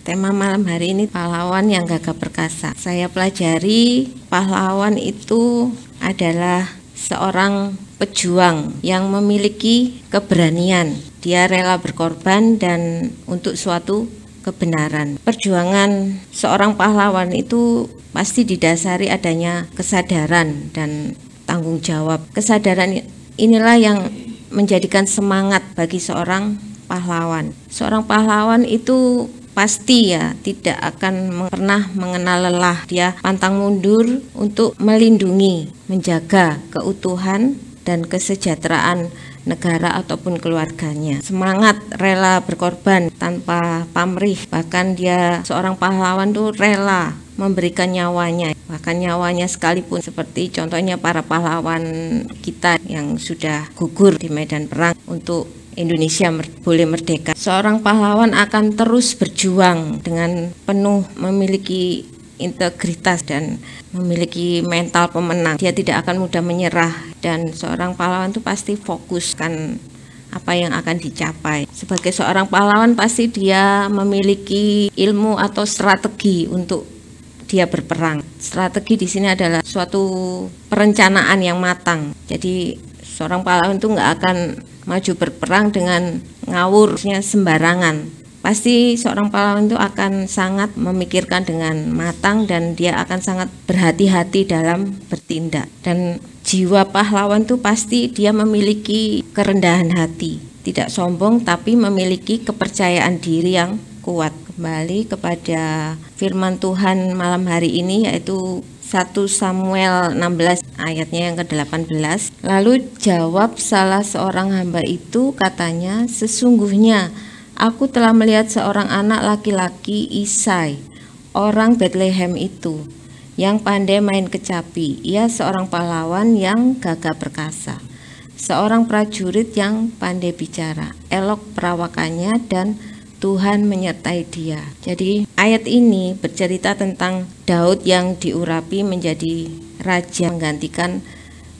Tema malam hari ini pahlawan yang gagah perkasa. Saya pelajari pahlawan itu adalah seorang pejuang yang memiliki keberanian. Dia rela berkorban dan untuk suatu kebenaran. Perjuangan seorang pahlawan itu pasti didasari adanya kesadaran dan tanggung jawab. Kesadaran inilah yang menjadikan semangat bagi seorang pahlawan. Seorang pahlawan itu pasti tidak akan pernah mengenal lelah. Dia pantang mundur untuk melindungi, menjaga keutuhan dan kesejahteraan negara ataupun keluarganya. Semangat rela berkorban tanpa pamrih. Bahkan dia seorang pahlawan tuh rela memberikan nyawanya, bahkan nyawanya sekalipun, seperti contohnya para pahlawan kita yang sudah gugur di medan perang untuk Indonesia boleh merdeka. Seorang pahlawan akan terus berjuang dengan penuh memiliki integritas dan memiliki mental pemenang. Dia tidak akan mudah menyerah dan seorang pahlawan itu pasti fokuskan apa yang akan dicapai. Sebagai seorang pahlawan pasti dia memiliki ilmu atau strategi untuk dia berperang. Strategi di sini adalah suatu perencanaan yang matang. Jadi seorang pahlawan itu nggak akan maju berperang dengan ngawurnya sembarangan. Pasti seorang pahlawan itu akan sangat memikirkan dengan matang dan dia akan sangat berhati-hati dalam bertindak. Dan jiwa pahlawan itu pasti dia memiliki kerendahan hati, tidak sombong tapi memiliki kepercayaan diri yang kuat. Kembali kepada firman Tuhan malam hari ini, yaitu 1 Samuel 16 ayatnya yang ke-18. Lalu jawab salah seorang hamba itu, katanya, sesungguhnya aku telah melihat seorang anak laki-laki Isai, orang Bethlehem itu, yang pandai main kecapi. Ia seorang pahlawan yang gagah perkasa, seorang prajurit yang pandai bicara, elok perawakannya dan Tuhan menyertai dia. Jadi ayat ini bercerita tentang Daud yang diurapi menjadi raja menggantikan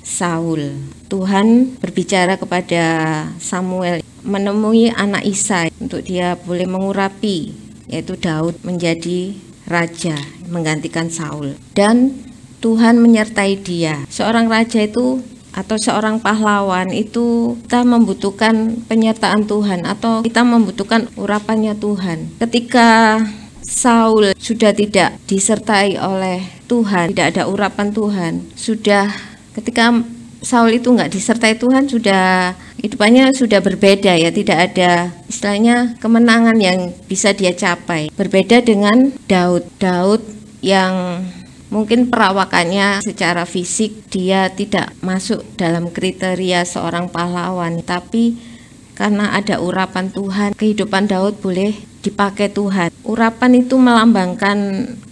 Saul. Tuhan berbicara kepada Samuel menemui anak Isai untuk dia boleh mengurapi, yaitu Daud menjadi raja menggantikan Saul. Dan Tuhan menyertai dia. Seorang raja itu atau seorang pahlawan itu kita membutuhkan penyertaan Tuhan atau kita membutuhkan urapannya Tuhan. Ketika Saul sudah tidak disertai oleh Tuhan, tidak ada urapan Tuhan, ketika Saul itu nggak disertai Tuhan, hidupannya sudah berbeda tidak ada istilahnya kemenangan yang bisa dia capai. Berbeda dengan Daud yang mungkin perawakannya secara fisik dia tidak masuk dalam kriteria seorang pahlawan, tapi karena ada urapan Tuhan, kehidupan Daud boleh dipakai Tuhan. Urapan itu melambangkan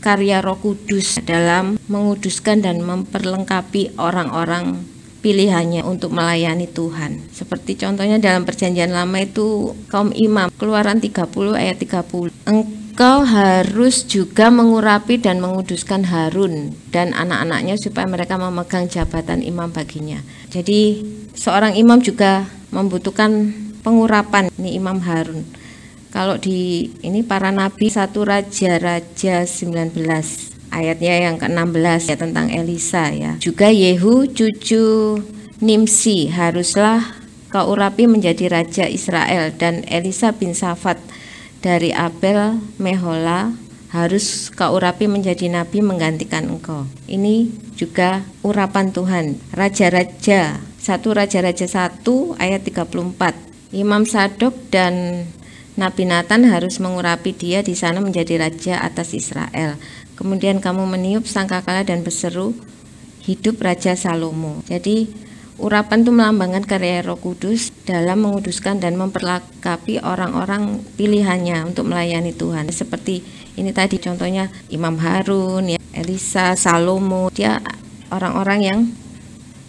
karya Roh Kudus dalam menguduskan dan memperlengkapi orang-orang pilihannya untuk melayani Tuhan. Seperti contohnya dalam Perjanjian Lama itu kaum imam, Keluaran 30 ayat 30. Engkau harus juga mengurapi dan menguduskan Harun dan anak-anaknya supaya mereka memegang jabatan imam baginya. Jadi seorang imam juga membutuhkan pengurapan, ini Imam Harun. Kalau di ini para nabi, 1 Raja-Raja 19 ayatnya yang ke-16 tentang Elisa Juga Yehu cucu Nimsi haruslah kau urapi menjadi raja Israel, dan Elisa bin Safat dari Abel Mehola harus kau urapi menjadi nabi menggantikan engkau. Ini juga urapan Tuhan. Raja-Raja 1 Raja-Raja 1 ayat 34. Imam Sadok dan Nabi Nathan harus mengurapi dia di sana menjadi raja atas Israel. Kemudian kamu meniup sangkakala dan berseru, hidup Raja Salomo. Jadi urapan itu melambangkan karya Roh Kudus dalam menguduskan dan memperlengkapi orang-orang pilihannya untuk melayani Tuhan. Seperti ini tadi contohnya Imam Harun, Elisa, Salomo, dia orang-orang yang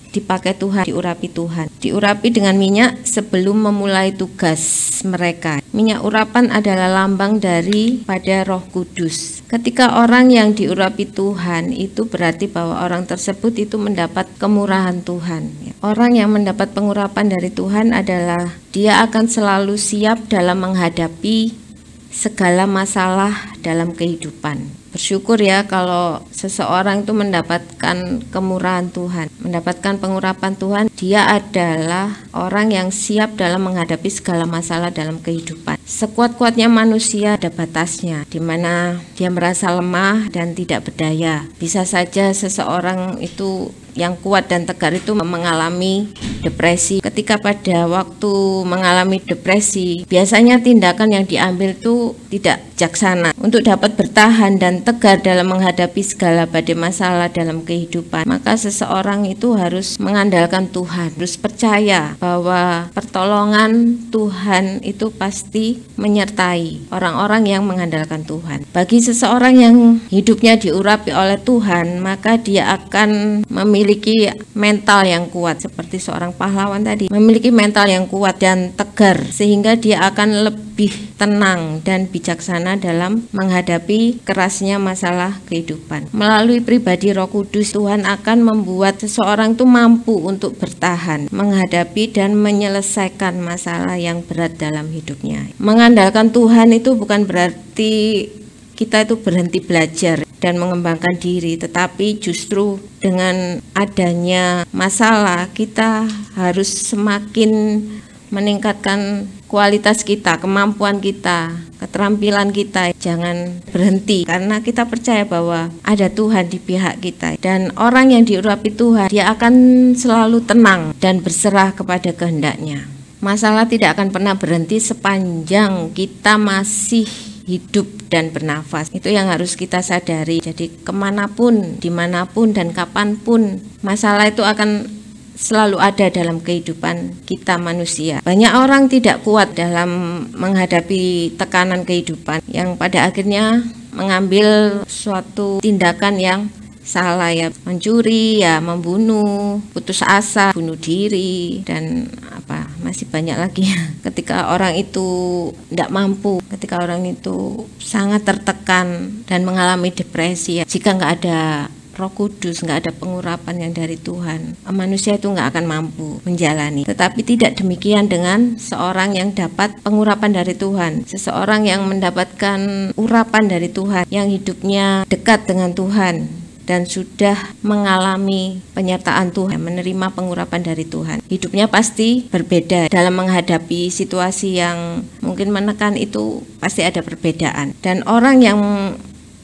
dipakai Tuhan, diurapi Tuhan. Diurapi dengan minyak sebelum memulai tugas mereka. Minyak urapan adalah lambang daripada Roh Kudus. Ketika orang yang diurapi Tuhan itu berarti bahwa orang tersebut itu mendapat kemurahan Tuhan. Orang yang mendapat pengurapan dari Tuhan adalah dia akan selalu siap dalam menghadapi segala masalah dalam kehidupan. Bersyukur ya kalau seseorang itu mendapatkan kemurahan Tuhan, mendapatkan pengurapan Tuhan. Dia adalah orang yang siap dalam menghadapi segala masalah dalam kehidupan. Sekuat-kuatnya manusia ada batasnya, di mana dia merasa lemah dan tidak berdaya. Bisa saja seseorang itu yang kuat dan tegar itu mengalami depresi. Ketika pada waktu mengalami depresi, biasanya tindakan yang diambil itu tidak bijaksana. Untuk dapat bertahan dan tegar dalam menghadapi segala badai masalah dalam kehidupan, maka seseorang itu harus mengandalkan Tuhan, harus percaya bahwa pertolongan Tuhan itu pasti menyertai orang-orang yang mengandalkan Tuhan. Bagi seseorang yang hidupnya diurapi oleh Tuhan, maka dia akan memiliki mental yang kuat, seperti seorang pahlawan tadi, memiliki mental yang kuat dan tegar, sehingga dia akan lebih tenang dan bijaksana dalam menghadapi kerasnya masalah kehidupan. Melalui pribadi Roh Kudus, Tuhan akan membuat seseorang itu mampu untuk bertahan, menghadapi dan menyelesaikan masalah yang berat dalam hidupnya. Mengandalkan Tuhan itu bukan berarti kita itu berhenti belajar dan mengembangkan diri, tetapi justru dengan adanya masalah kita harus semakin meningkatkan kualitas kita, kemampuan kita, keterampilan kita. Jangan berhenti, karena kita percaya bahwa ada Tuhan di pihak kita. Dan orang yang diurapi Tuhan, dia akan selalu tenang dan berserah kepada kehendaknya. Masalah tidak akan pernah berhenti sepanjang kita masih hidup dan bernafas. Itu yang harus kita sadari. Jadi kemanapun, dimanapun dan kapanpun, masalah itu akan selalu ada dalam kehidupan kita manusia. Banyak orang tidak kuat dalam menghadapi tekanan kehidupan, yang pada akhirnya mengambil suatu tindakan yang salah, ya, mencuri, ya, membunuh, putus asa, bunuh diri, dan masih banyak lagi. Ketika orang itu tidak mampu, ketika orang itu sangat tertekan dan mengalami depresi, ya, jika nggak ada Roh Kudus, nggak ada pengurapan yang dari Tuhan, manusia itu nggak akan mampu menjalani. Tetapi tidak demikian dengan seorang yang dapat pengurapan dari Tuhan, seseorang yang mendapatkan urapan dari Tuhan, yang hidupnya dekat dengan Tuhan dan sudah mengalami penyertaan Tuhan, menerima pengurapan dari Tuhan. Hidupnya pasti berbeda dalam menghadapi situasi yang mungkin menekan, itu pasti ada perbedaan. Dan orang yang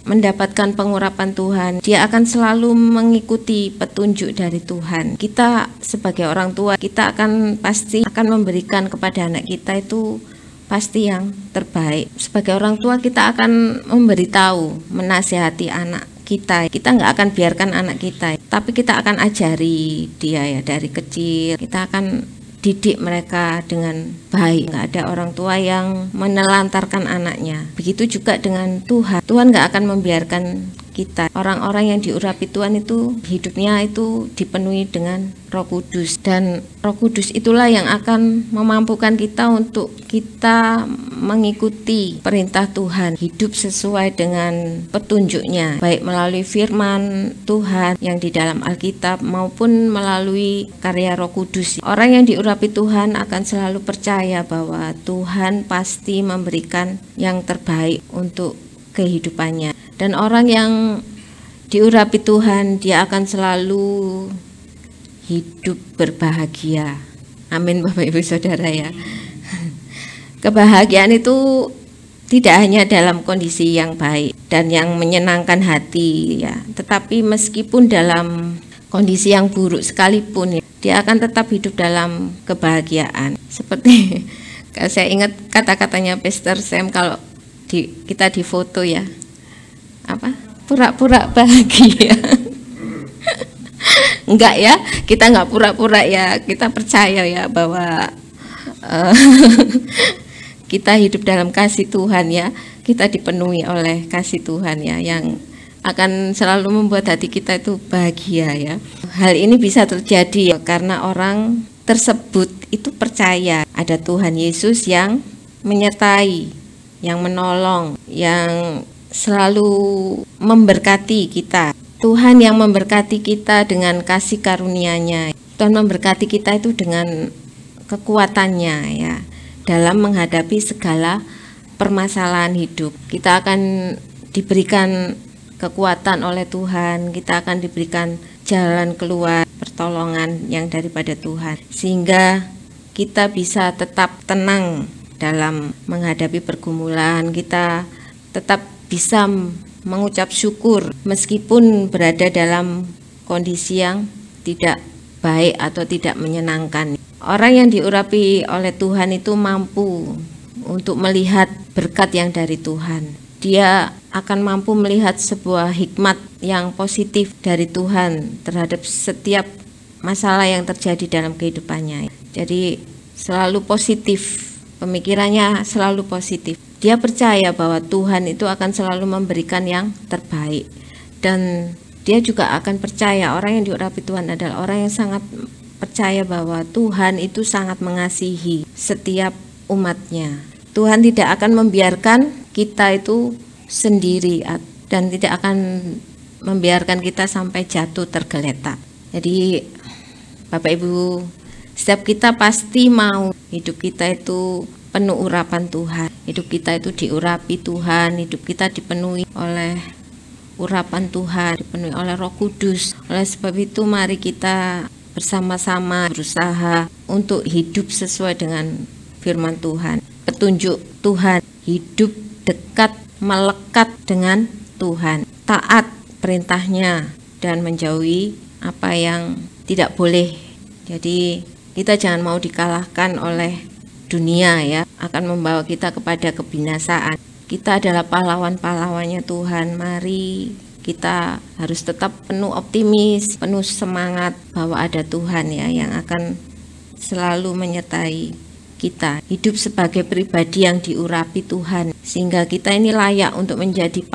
mendapatkan pengurapan Tuhan, dia akan selalu mengikuti petunjuk dari Tuhan. Kita sebagai orang tua, kita pasti akan memberikan kepada anak kita itu pasti yang terbaik. Sebagai orang tua, kita akan memberitahu, menasihati anak kita. Kita nggak akan biarkan anak kita, tapi kita akan ajari dia, ya, dari kecil. Kita akan didik mereka dengan baik. Nggak ada orang tua yang menelantarkan anaknya. Begitu juga dengan Tuhan. Tuhan nggak akan membiarkan kita. Orang-orang yang diurapi Tuhan itu hidupnya itu dipenuhi dengan Roh Kudus, dan Roh Kudus itulah yang akan memampukan kita untuk kita mengikuti perintah Tuhan, hidup sesuai dengan petunjuknya, baik melalui firman Tuhan yang di dalam Alkitab maupun melalui karya Roh Kudus. Orang yang diurapi Tuhan akan selalu percaya bahwa Tuhan pasti memberikan yang terbaik untuk kehidupannya. Dan orang yang diurapi Tuhan, dia akan selalu hidup berbahagia. Amin, Bapak Ibu Saudara, ya. Kebahagiaan itu tidak hanya dalam kondisi yang baik dan yang menyenangkan hati, ya, tetapi meskipun dalam kondisi yang buruk sekalipun, ya, dia akan tetap hidup dalam kebahagiaan. Seperti saya ingat kata-katanya Pastor Sam, kalau kita di foto, ya, pura-pura bahagia. Enggak, ya, kita enggak pura-pura, ya, kita percaya, ya, bahwa kita hidup dalam kasih Tuhan, ya, kita dipenuhi oleh kasih Tuhan, ya, yang akan selalu membuat hati kita itu bahagia, ya. Hal ini bisa terjadi karena orang tersebut itu percaya ada Tuhan Yesus yang menyertai, yang menolong, yang selalu memberkati kita. Tuhan yang memberkati kita dengan kasih karunia-Nya. Tuhan memberkati kita itu dengan kekuatannya, ya, dalam menghadapi segala permasalahan hidup. Kita akan diberikan kekuatan oleh Tuhan, kita akan diberikan jalan keluar, pertolongan yang daripada Tuhan, sehingga kita bisa tetap tenang dalam menghadapi pergumulan, kita tetap bisa mengucap syukur meskipun berada dalam kondisi yang tidak baik atau tidak menyenangkan. Orang yang diurapi oleh Tuhan itu mampu untuk melihat berkat yang dari Tuhan. Dia akan mampu melihat sebuah hikmat yang positif dari Tuhan terhadap setiap masalah yang terjadi dalam kehidupannya. Jadi selalu positif, pemikirannya selalu positif. Dia percaya bahwa Tuhan itu akan selalu memberikan yang terbaik. Dan dia juga akan percaya, orang yang diurapi Tuhan adalah orang yang sangat percaya bahwa Tuhan itu sangat mengasihi setiap umatnya. Tuhan tidak akan membiarkan kita itu sendiri dan tidak akan membiarkan kita sampai jatuh tergeletak. Jadi Bapak Ibu, setiap kita pasti mau hidup kita itu penuh urapan Tuhan. Hidup kita itu diurapi Tuhan, hidup kita dipenuhi oleh urapan Tuhan, dipenuhi oleh Roh Kudus. Oleh sebab itu mari kita bersama-sama berusaha untuk hidup sesuai dengan firman Tuhan. Petunjuk Tuhan, hidup dekat, melekat dengan Tuhan, taat perintahnya dan menjauhi apa yang tidak boleh. Jadi kita jangan mau dikalahkan oleh dunia ya, akan membawa kita kepada kebinasaan. Kita adalah pahlawan-pahlawannya Tuhan. Mari kita harus tetap penuh optimis, penuh semangat bahwa ada Tuhan ya yang akan selalu menyertai kita. Hidup sebagai pribadi yang diurapi Tuhan, sehingga kita ini layak untuk menjadi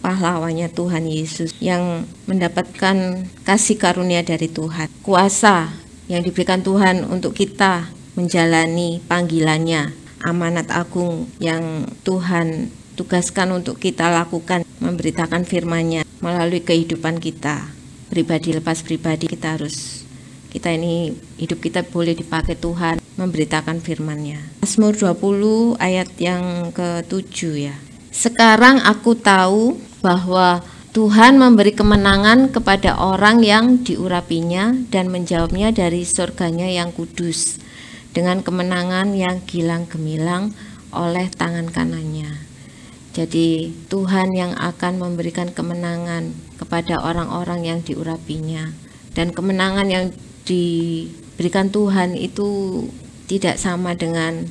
pahlawannya Tuhan Yesus yang mendapatkan kasih karunia dari Tuhan. Kuasa yang diberikan Tuhan untuk kita menjalani panggilannya, amanat agung yang Tuhan tugaskan untuk kita lakukan, memberitakan firman-Nya melalui kehidupan kita pribadi lepas pribadi. Kita ini hidup kita boleh dipakai Tuhan memberitakan firman-Nya. Mazmur 20 ayat yang ke-7 ya. Sekarang aku tahu bahwa Tuhan memberi kemenangan kepada orang yang diurapinya dan menjawabnya dari surganya yang kudus dengan kemenangan yang gilang gemilang oleh tangan kanannya. Jadi Tuhan yang akan memberikan kemenangan kepada orang-orang yang diurapinya, dan kemenangan yang diberikan Tuhan itu tidak sama dengan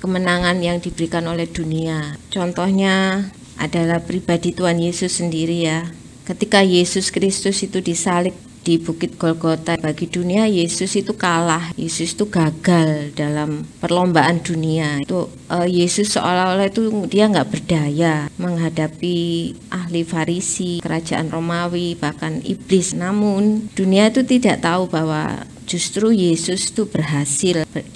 kemenangan yang diberikan oleh dunia. Contohnya adalah pribadi Tuhan Yesus sendiri ya. Ketika Yesus Kristus itu disalib di Bukit Golgota, bagi dunia Yesus itu kalah, Yesus itu gagal dalam perlombaan dunia. Itu Yesus seolah-olah itu dia nggak berdaya menghadapi ahli Farisi, kerajaan Romawi, bahkan iblis. Namun dunia itu tidak tahu bahwa justru Yesus itu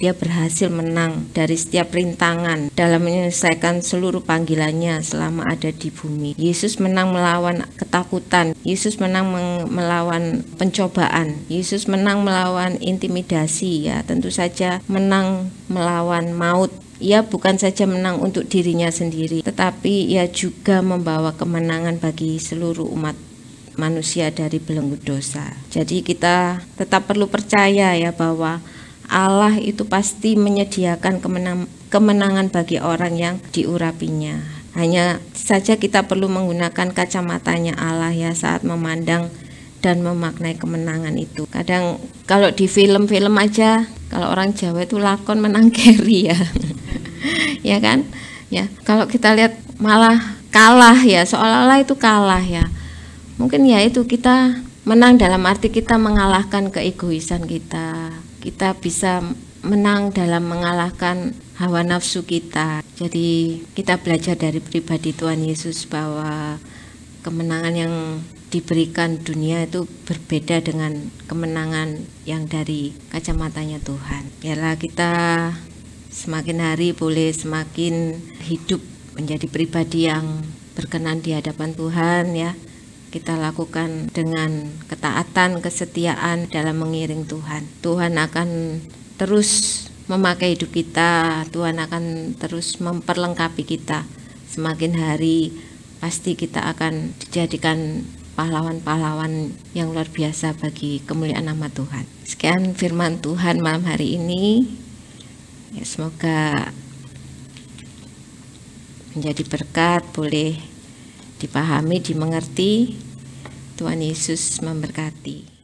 dia berhasil menang dari setiap rintangan dalam menyelesaikan seluruh panggilannya selama ada di bumi. Yesus menang melawan ketakutan, Yesus menang melawan pencobaan, Yesus menang melawan intimidasi ya, tentu saja menang melawan maut. Ia bukan saja menang untuk dirinya sendiri, tetapi ia juga membawa kemenangan bagi seluruh umat manusia dari belenggu dosa. Jadi kita tetap perlu percaya ya bahwa Allah itu pasti menyediakan kemenangan bagi orang yang diurapinya. Hanya saja kita perlu menggunakan kacamatanya Allah ya saat memandang dan memaknai kemenangan itu. Kadang kalau di film-film aja, kalau orang Jawa itu lakon menang keri ya. Ya kan? Ya, kalau kita lihat malah kalah ya, seolah-olah itu kalah ya. Mungkin ya itu kita menang dalam arti kita mengalahkan keegoisan kita. Kita bisa menang dalam mengalahkan hawa nafsu kita. Jadi kita belajar dari pribadi Tuhan Yesus bahwa kemenangan yang diberikan dunia itu berbeda dengan kemenangan yang dari kacamatanya Tuhan. Biarlah kita semakin hari boleh semakin hidup menjadi pribadi yang berkenan di hadapan Tuhan ya. Kita lakukan dengan ketaatan, kesetiaan dalam mengiring Tuhan. Tuhan akan terus memakai hidup kita. Tuhan akan terus memperlengkapi kita. Semakin hari pasti kita akan dijadikan pahlawan-pahlawan yang luar biasa bagi kemuliaan nama Tuhan. Sekian firman Tuhan malam hari ini. Ya, semoga menjadi berkat, boleh dipahami, dimengerti. Tuhan Yesus memberkati.